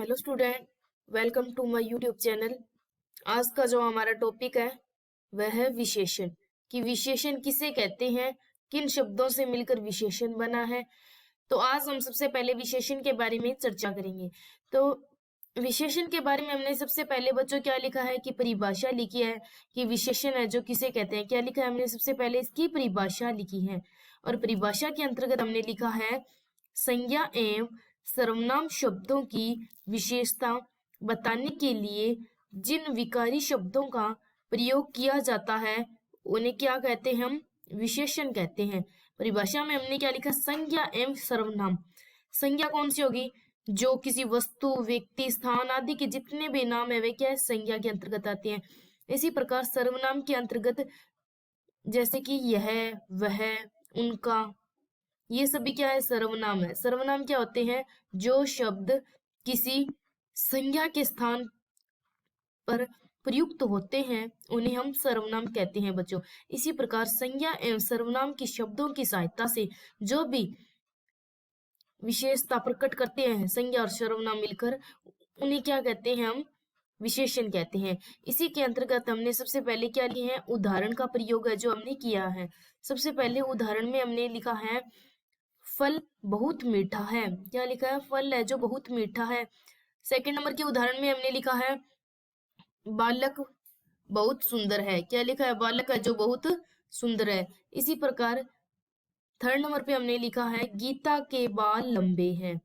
Hello student, welcome to my YouTube channel. आज का जो हमारा टॉपिक है वह है विशेषण। कि विशेषण किसे कहते हैं, किन शब्दों से मिलकर विशेषण बना है। तो आज हम सबसे पहले विशेषण के बारे में चर्चा करेंगे। तो विशेषण के बारे में हमने सबसे पहले बच्चों क्या लिखा है कि परिभाषा लिखी है कि विशेषण है जो किसे कहते हैं। क्या लिखा है हमने? सबसे पहले इसकी परिभाषा लिखी है और परिभाषा के अंतर्गत हमने लिखा है संज्ञा एवं सर्वनाम शब्दों की विशेषता बताने के लिए जिन विकारी शब्दों का प्रयोग किया जाता है उन्हें क्या कहते हैं? हम विशेषण कहते हैं। परिभाषा में हमने क्या लिखा? संज्ञा एवं सर्वनाम। संज्ञा कौन सी होगी? जो किसी वस्तु, व्यक्ति, स्थान आदि के जितने भी नाम है वे क्या है? संज्ञा के अंतर्गत आते हैं। इसी प्रकार सर्वनाम के अंतर्गत जैसे कि यह, वह, उनका, ये सभी क्या है? सर्वनाम है। सर्वनाम क्या होते हैं? जो शब्द किसी संज्ञा के स्थान पर प्रयुक्त होते हैं उन्हें हम सर्वनाम कहते हैं बच्चों। इसी प्रकार संज्ञा एवं सर्वनाम के शब्दों की सहायता से जो भी विशेषता प्रकट करते हैं संज्ञा और सर्वनाम मिलकर, उन्हें क्या कहते हैं? हम विशेषण कहते हैं। इसी के अंतर्गत हमने सबसे पहले क्या लिए हैं? उदाहरण का प्रयोग है जो हमने किया है। सबसे पहले उदाहरण में हमने लिखा है फल बहुत मीठा है। क्या लिखा है? फल है जो बहुत मीठा है। सेकंड नंबर के उदाहरण में हमने लिखा है बालक बहुत सुंदर है। क्या लिखा है? बालक है जो बहुत सुंदर है। इसी प्रकार थर्ड नंबर पे हमने लिखा है गीता के बाल लंबे हैं।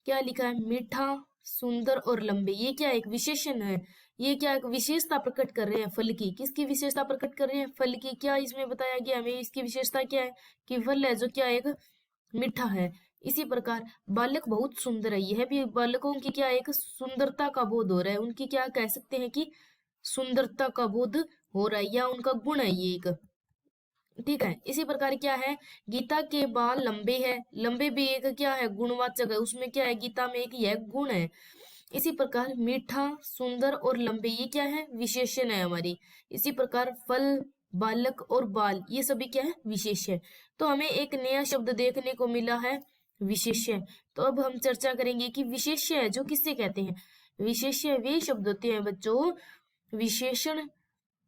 क्या लिखा है? मीठा, सुंदर और लंबे। ये क्या एक विशेषण है? ये क्या एक विशेषता प्रकट कर रहे हैं फल की। किसकी विशेषता प्रकट कर रहे हैं? फल की। क्या इसमें बताया गया हमें? इसकी विशेषता क्या है कि फल है जो क्या एक मीठा है। इसी प्रकार बालक बहुत सुंदर है, यह भी बालकों की क्या एक सुंदरता का बोध हो रहा है। उनकी क्या कह सकते हैं कि सुंदरता का बोध हो रहा है या उनका गुण है ये एक। ठीक है। इसी प्रकार क्या है? गीता के बाल लंबे है। लंबे भी एक क्या है? गुणवाचक है। उसमें क्या है? गीता में एक यह गुण है। इसी प्रकार मीठा, सुंदर और लंबे ये क्या है? विशेषण है हमारी। इसी प्रकार फल, बालक और बाल ये सभी क्या है? विशेषण। तो हमें एक नया शब्द देखने को मिला है विशेषण। तो अब हम चर्चा करेंगे कि विशेष्य है जो किससे कहते हैं? विशेष्य वे शब्द होते हैं बच्चों, विशेषण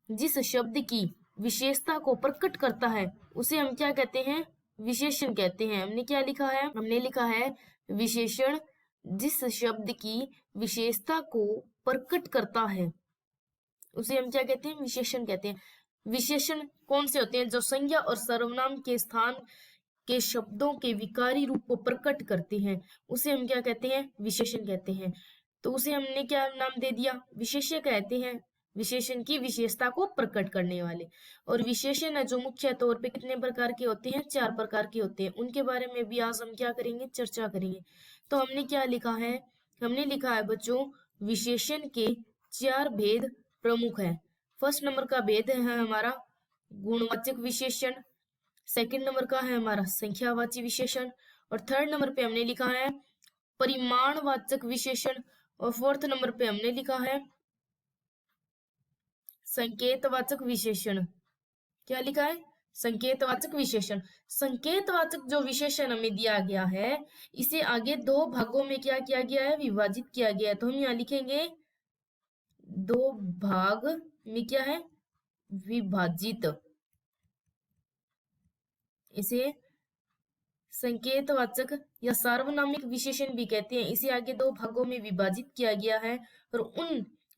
जिस शब्द की विशेषता को प्रकट करता है उसे हम क्या कहते हैं? विशेषण कहते हैं। हमने क्या लिखा है? हमने लिखा है विशेषण जिस शब्द की विशेषता को प्रकट करता है उसे हम क्या कहते हैं? विशेषण कहते हैं। विशेषण कौन से होते हैं? जो संज्ञा और सर्वनाम के स्थान के शब्दों के विकारी रूप को प्रकट करते हैं उसे हम क्या कहते हैं? विशेषण कहते हैं। तो उसे हमने क्या नाम दे दिया? विशेष्य कहते हैं। विशेषण की विशेषता को प्रकट करने वाले। और विशेषण है जो मुख्य तौर पे कितने प्रकार के होते हैं? 4 प्रकार के होते हैं। उनके बारे में भी आज हम क्या करेंगे? चर्चा करेंगे। तो हमने क्या लिखा है? हमने लिखा है बच्चों विशेषण के 4 भेद प्रमुख है। फर्स्ट नंबर का भेद है हमारा गुणवाचक विशेषण। सेकंड नंबर का है हमारा संख्यावाची विशेषण। और थर्ड नंबर पे हमने लिखा है परिमाणवाचक विशेषण। और फोर्थ नंबर पे हमने लिखा है संकेतवाचक विशेषण। क्या लिखा है? संकेतवाचक विशेषण। संकेतवाचक जो विशेषण हमें दिया गया है इसे आगे 2 भागों में क्या किया गया है? विभाजित किया गया है। तो हम यहाँ लिखेंगे 2 भाग में क्या है? विभाजित। इसे संकेतवाचक या सार्वनामिक विशेषण भी कहते हैं। इसे आगे 2 भागों में विभाजित किया गया है और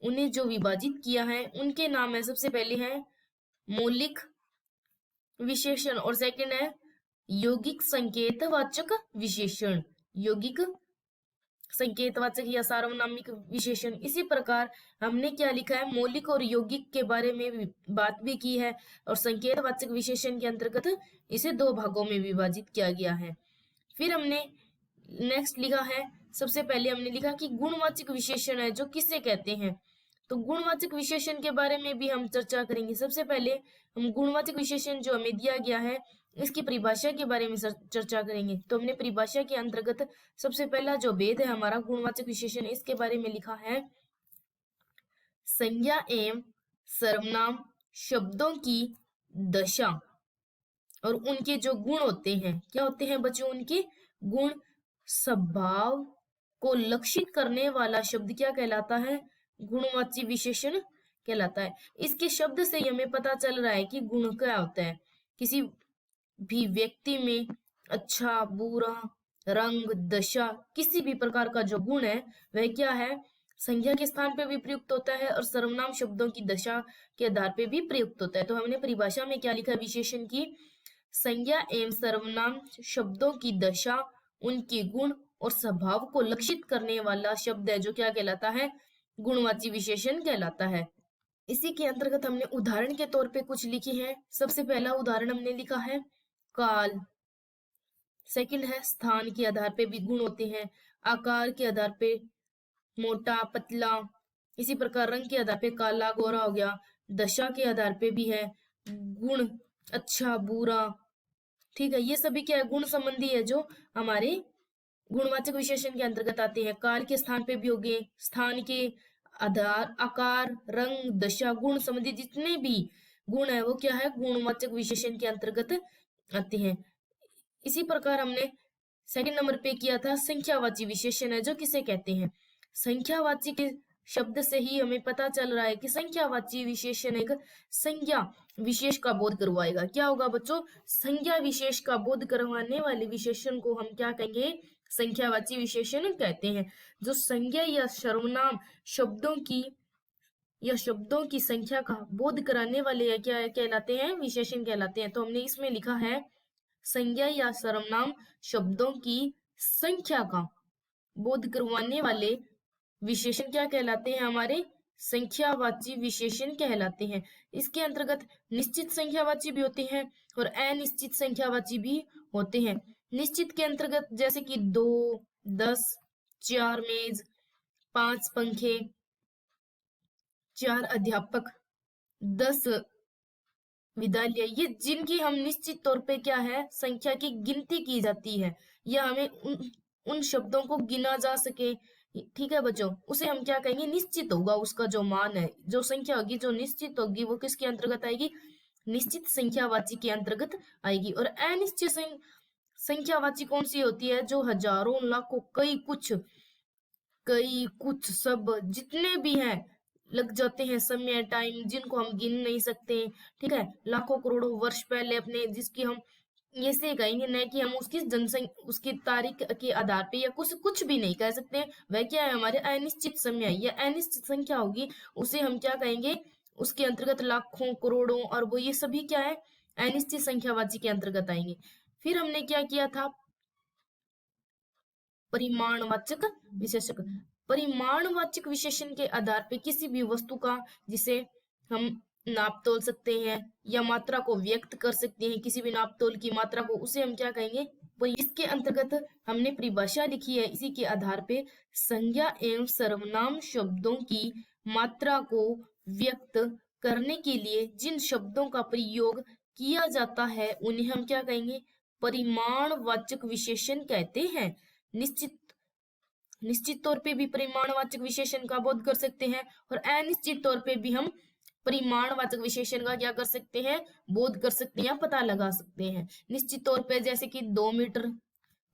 उन्हें जो विभाजित किया है उनके नाम है, सबसे पहले है मौलिक विशेषण और सेकंड है यौगिक संकेतवाचक विशेषण। यौगिक संकेतवाचक या सार्वनामिक विशेषण। इसी प्रकार हमने क्या लिखा है? मौलिक और यौगिक के बारे में बात भी की है और संकेतवाचक विशेषण के अंतर्गत इसे 2 भागों में विभाजित किया गया है। फिर हमने नेक्स्ट लिखा है, सबसे पहले हमने लिखा कि गुणवाचक विशेषण है जो किससे कहते हैं। तो गुणवाचक विशेषण के बारे में भी हम चर्चा करेंगे। सबसे पहले हम गुणवाचक विशेषण जो हमें दिया गया है इसकी परिभाषा के बारे में चर्चा करेंगे। तो हमने परिभाषा के अंतर्गत सबसे पहला जो भेद है हमारा गुणवाचक विशेषण, इसके बारे में लिखा है संज्ञा एवं सर्वनाम शब्दों की दशा और उनके जो गुण होते हैं, क्या होते हैं बच्चों? उनके गुण, स्वभाव, को लक्षित करने वाला शब्द क्या कहलाता है? गुणवाची विशेषण कहलाता है। इसके शब्द से हमें पता चल रहा है कि गुण क्या होता है। किसी भी व्यक्ति में अच्छा, बुरा, रंग, दशा, किसी भी प्रकार का जो गुण है वह क्या है? संज्ञा के स्थान पे भी प्रयुक्त होता है और सर्वनाम शब्दों की दशा के आधार पे भी प्रयुक्त होता है। तो हमने परिभाषा में क्या लिखा? विशेषण की संज्ञा एवं सर्वनाम शब्दों की दशा, उनके गुण और स्वभाव को लक्षित करने वाला शब्द है जो क्या कहलाता है? गुणवाची विशेषण कहलाता है। इसी के अंतर्गत हमने उदाहरण के तौर पे कुछ लिखे हैं। सबसे पहला उदाहरण हमने लिखा है काल। सेकंड है स्थान के आधार पे भी गुण होते हैं, आकार के आधार पे मोटा, पतला, इसी प्रकार रंग के आधार पे काला, गोरा हो गया। दशा के आधार पे भी है गुण, अच्छा, बुरा, ठीक है। ये सभी क्या है? गुण संबंधी है जो हमारे गुणवाचक विशेषण के अंतर्गत आते हैं। काल के स्थान पे भी हो गए, स्थान के आधार, आकार, रंग, दशा, गुण संबंधी जितने भी गुण है वो क्या है? गुणवाचक विशेषण के अंतर्गत आते हैं। इसी प्रकार हमने सेकंड नंबर पे किया था संख्यावाची विशेषण है जो किसे कहते हैं? संख्यावाची के शब्द से ही हमें पता चल रहा है कि संख्यावाची विशेषण एक संज्ञा विशेष का बोध करवाएगा। क्या होगा बच्चों? संज्ञा विशेष का बोध करवाने वाले विशेषण को हम क्या कहेंगे? संख्यावाची विशेषण कहते हैं। जो संज्ञा या सर्वनाम शब्दों की संख्या का बोध कराने वाले क्या कहलाते हैं? विशेषण कहलाते हैं। तो हमने इसमें लिखा है संज्ञा या सर्वनाम शब्दों की संख्या का बोध करवाने वाले विशेषण क्या कहलाते हैं? हमारे संख्यावाची विशेषण कहलाते हैं। इसके अंतर्गत निश्चित संख्यावाची भी होते हैं और अनिश्चित संख्यावाची भी होते हैं। निश्चित के अंतर्गत जैसे कि 2, 10, 4 मेज, 5 पंखे, 4 अध्यापक, 10 विद्यालय, ये जिनकी हम निश्चित तौर पे क्या है? संख्या की गिनती की जाती है या हमें उन शब्दों को गिना जा सके, ठीक है बच्चों, उसे हम क्या कहेंगे? निश्चित होगा। उसका जो मान है, जो संख्या होगी, जो निश्चित होगी, वो किसके अंतर्गत आएगी? निश्चित संख्यावाची के अंतर्गत आएगी। और अनिश्चित संख्यावाची कौन सी होती है? जो हजारों, लाखों, कई कुछ सब जितने भी हैं लग जाते हैं समय, टाइम, जिनको हम गिन नहीं सकते, ठीक है। लाखों करोड़ों वर्ष पहले अपने, जिसकी हम ये से कहेंगे न कि हम उसकी जनसंख्या, उसकी तारीख के आधार पे या कुछ भी नहीं कह सकते। वह क्या है? हमारे अनिश्चित समय या अनिश्चित संख्या होगी, उसे हम क्या कहेंगे? उसके अंतर्गत लाखों, करोड़ों और वो ये सभी क्या है? अनिश्चित संख्यावाची के अंतर्गत आएंगे। फिर हमने क्या किया था? परिमाणवाचक विशेषण। परिमाणवाचक विशेषण के आधार पे किसी भी वस्तु का, जिसे हम नाप तोल सकते हैं या मात्रा को व्यक्त कर सकते हैं, किसी भी नाप तोल की मात्रा को, उसे हम क्या कहेंगे? इसके अंतर्गत हमने परिभाषा लिखी है। इसी के आधार पे संज्ञा एवं सर्वनाम शब्दों की मात्रा को व्यक्त करने के लिए जिन शब्दों का प्रयोग किया जाता है उन्हें हम क्या कहेंगे? परिमाणवाचक विशेषण कहते हैं। निश्चित तौर पे भी परिमाणवाचक विशेषण का बोध कर सकते हैं और अनिश्चित तौर पे भी हम परिमाणवाचक विशेषण का क्या कर सकते हैं? बोध कर सकते हैं या पता लगा सकते हैं। निश्चित तौर पे जैसे कि 2 मीटर,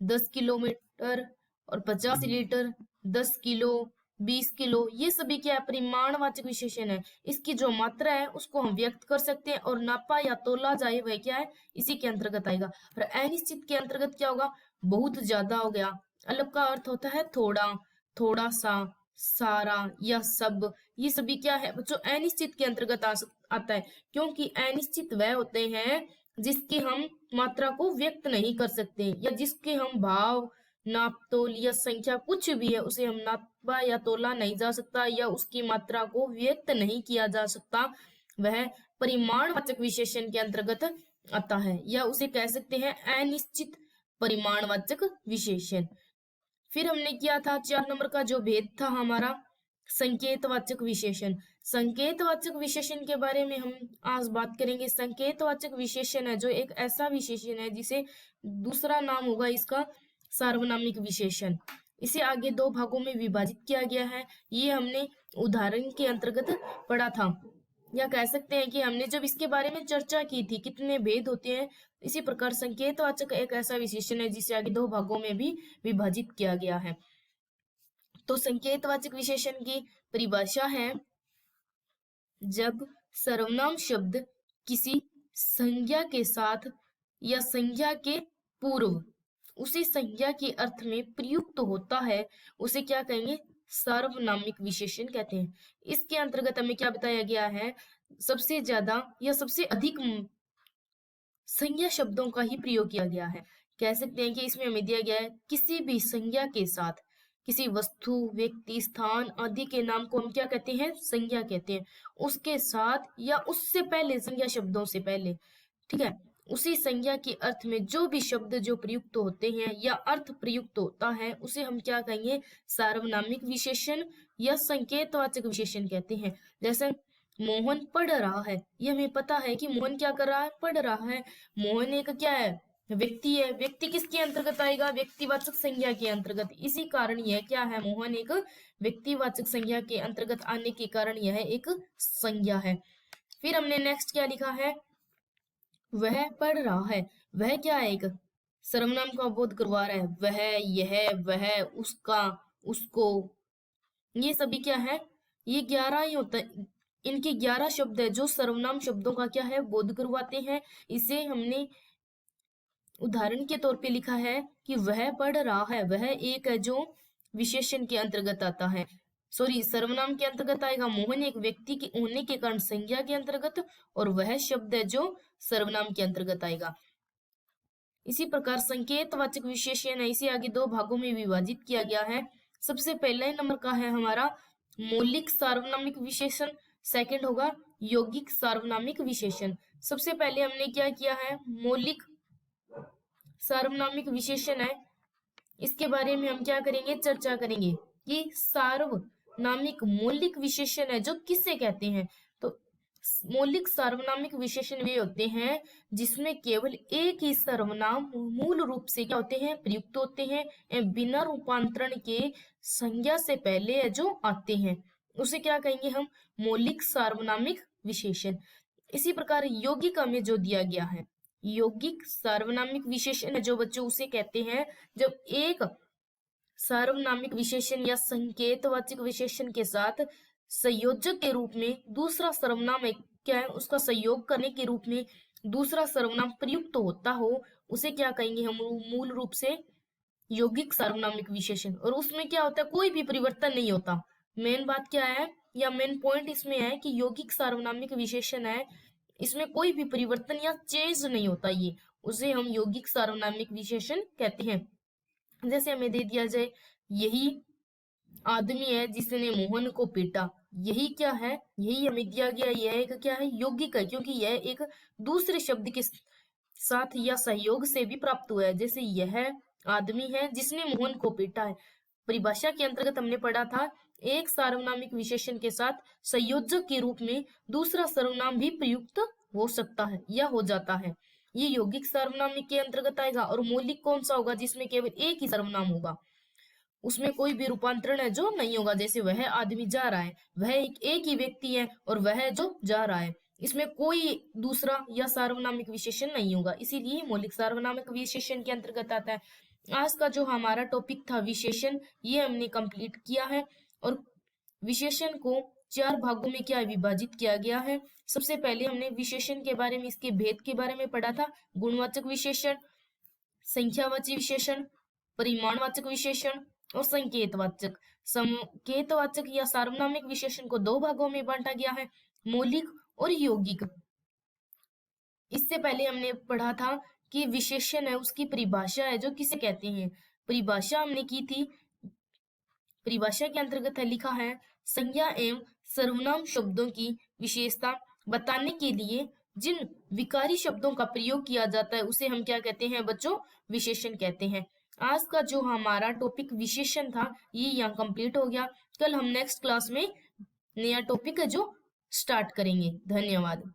10 किलोमीटर और 50 लीटर, 10 किलो, 20 किलो, ये सभी क्या है? परिमाणवाचक विशेषण है। इसकी जो मात्रा है उसको हम व्यक्त कर सकते हैं और नापा या तोला जाए वह क्या है? इसी के अंतर्गत आएगा। और अनिश्चित के अंतर्गत क्या होगा? बहुत ज्यादा हो गया। अलग का अर्थ होता है थोड़ा, थोड़ा सा, सारा या सब। ये सभी क्या है बच्चों? अनिश्चित के अंतर्गत आता है, क्योंकि अनिश्चित वह होते हैं जिसकी हम मात्रा को व्यक्त नहीं कर सकते या जिसके हम भाव, नाप तोल या संख्या कुछ भी है उसे हम नापा या तोला नहीं जा सकता या उसकी मात्रा को व्यक्त नहीं किया जा सकता, वह परिमाणवाचक विशेषण के अंतर्गत आता है या उसे कह सकते हैं अनिश्चित परिमाणवाचक विशेषण। फिर हमने किया था 4 नंबर का जो भेद था हमारा, संकेतवाचक विशेषण। संकेतवाचक विशेषण के बारे में हम आज बात करेंगे। संकेतवाचक विशेषण है जो एक ऐसा विशेषण है जिसे दूसरा नाम होगा इसका सार्वनामिक विशेषण। इसे आगे 2 भागों में विभाजित किया गया है। ये हमने उदाहरण के अंतर्गत पढ़ा था, या कह सकते हैं कि हमने जब इसके बारे में चर्चा की थी कितने भेद होते हैं। इसी प्रकार संकेतवाचक एक ऐसा विशेषण है जिसे आगे 2 भागों में भी विभाजित किया गया है। तो संकेतवाचक विशेषण की परिभाषा है, जब सर्वनाम शब्द किसी संज्ञा के साथ या संज्ञा के पूर्व उसी संज्ञा के अर्थ में प्रयुक्त होता है, उसे क्या कहेंगे? सार्वनामिक विशेषण कहते हैं। इसके अंतर्गत हमें क्या बताया गया है? सबसे ज्यादा या सबसे अधिक संज्ञा शब्दों का ही प्रयोग किया गया है। कह सकते हैं कि इसमें हमें दिया गया है किसी भी संज्ञा के साथ, किसी वस्तु, व्यक्ति, स्थान आदि के नाम को हम क्या कहते हैं? संज्ञा कहते हैं। उसके साथ या उससे पहले, संज्ञा शब्दों से पहले, ठीक है, उसी संज्ञा के अर्थ में जो भी शब्द जो प्रयुक्त होते हैं या अर्थ प्रयुक्त होता है, उसे हम क्या कहेंगे? सार्वनामिक विशेषण या संकेतवाचक विशेषण कहते हैं। जैसे मोहन पढ़ रहा है, ये हमें पता है कि मोहन क्या कर रहा है? पढ़ रहा है। मोहन एक क्या है? व्यक्ति है। व्यक्ति किसके अंतर्गत आएगा? व्यक्तिवाचक संज्ञा के अंतर्गत। इसी कारण यह क्या है? मोहन एक व्यक्तिवाचक संज्ञा के अंतर्गत आने के कारण यह एक संज्ञा है। फिर हमने नेक्स्ट क्या लिखा है? वह पढ़ रहा है। वह क्या है? एक सर्वनाम का बोध करवा रहा है। वह, यह, वह, उसका, उसको, ये सभी क्या है? ये 11 ही होता है। इनके 11 शब्द है जो सर्वनाम शब्दों का क्या है? बोध करवाते हैं। इसे हमने उदाहरण के तौर पे लिखा है कि वह पढ़ रहा है। वह एक है जो विशेषण के अंतर्गत आता है, सॉरी सर्वनाम के अंतर्गत आएगा। मोहन एक व्यक्ति के होने के कारण संज्ञा के अंतर्गत, और वह शब्द है जो सर्वनाम के अंतर्गत आएगा। इसी प्रकार संकेतवाचक विशेषण है, इसे आगे दो भागों में विभाजित किया गया है। सबसे पहले नंबर का है हमारा मौलिक सार्वनामिक विशेषण, सेकंड होगा यौगिक सार्वनामिक विशेषण। सबसे पहले हमने क्या किया है? मौलिक सार्वनामिक विशेषण है, इसके बारे में हम क्या करेंगे? चर्चा करेंगे कि सार्वनामिक मौलिक विशेषण है जो किससे कहते हैं। तो मौलिक सार्वनामिक विशेषण वे होते हैं जिसमें केवल एक ही सर्वनाम मूल रूप से क्या होते हैं? प्रयुक्त होते हैं, बिना रूपांतरण के संज्ञा से पहले जो आते हैं, उसे क्या कहेंगे हम? मौलिक सार्वनामिक विशेषण। इसी प्रकार यौगिक में जो दिया गया है, यौगिक सार्वनामिक विशेषण है जो बच्चों उसे कहते हैं जब एक सार्वनामिक विशेषण या संकेतवाचक विशेषण के साथ संयोजक के रूप में दूसरा सर्वनाम क्या है? उसका संयोग करने के रूप में दूसरा सर्वनाम प्रयुक्त होता हो, उसे क्या कहेंगे हम? मूल रूप से यौगिक सार्वनामिक विशेषण। और उसमें क्या होता है? कोई भी परिवर्तन नहीं होता। मेन बात क्या है या मेन पॉइंट इसमें है कि यौगिक सार्वनामिक विशेषण है, इसमें कोई भी परिवर्तन या चेंज नहीं होता, ये उसे हम यौगिक सार्वनामिक विशेषण कहते हैं। जैसे हमें दे दिया जाए, यही आदमी है जिसने मोहन को पीटा। यही क्या है? यही हमें दिया गया, यह एक क्या है? यौगिक है, क्योंकि यह एक दूसरे शब्द के साथ या सहयोग से भी प्राप्त हुआ है। जैसे यह आदमी है जिसने मोहन को पीटा है। परिभाषा के अंतर्गत हमने पढ़ा था एक सार्वनामिक विशेषण के साथ संयोजक के रूप में दूसरा सर्वनाम भी प्रयुक्त हो सकता है या हो जाता है, ये यौगिक सार्वनामिक के अंतर्गत आएगा। और मौलिक कौन सा होगा? जिसमें केवल एक ही सर्वनाम होगा, उसमें कोई भी रूपांतरण है जो नहीं होगा। जैसे वह आदमी जा रहा है, वह एक ही व्यक्ति है और वह जो जा रहा है, इसमें कोई दूसरा या सार्वनामिक विशेषण नहीं होगा, इसीलिए मौलिक सार्वनामिक विशेषण के अंतर्गत आता है। आज का जो हमारा टॉपिक था विशेषण, ये हमने कंप्लीट किया है। और विशेषण को 4 भागों में क्या विभाजित किया गया है। सबसे पहले हमने विशेषण के बारे में, इसके भेद के बारे में पढ़ा था। गुणवाचक विशेषण, संख्यावाची विशेषण, परिमाणवाचक विशेषण और संकेतवाचक। संकेतवाचक या सार्वनामिक विशेषण को 2 भागों में बांटा गया है, मौलिक और यौगिक। इससे पहले हमने पढ़ा था कि विशेषण है उसकी परिभाषा है जो किसे कहते हैं। परिभाषा हमने की थी, परिभाषा के अंतर्गत लिखा है संज्ञा एवं सर्वनाम शब्दों की विशेषता बताने के लिए जिन विकारी शब्दों का प्रयोग किया जाता है उसे हम क्या कहते हैं बच्चों? विशेषण कहते हैं। आज का जो हमारा टॉपिक विशेषण था ये यहाँ कंप्लीट हो गया। कल हम नेक्स्ट क्लास में नया टॉपिक है जो स्टार्ट करेंगे। धन्यवाद।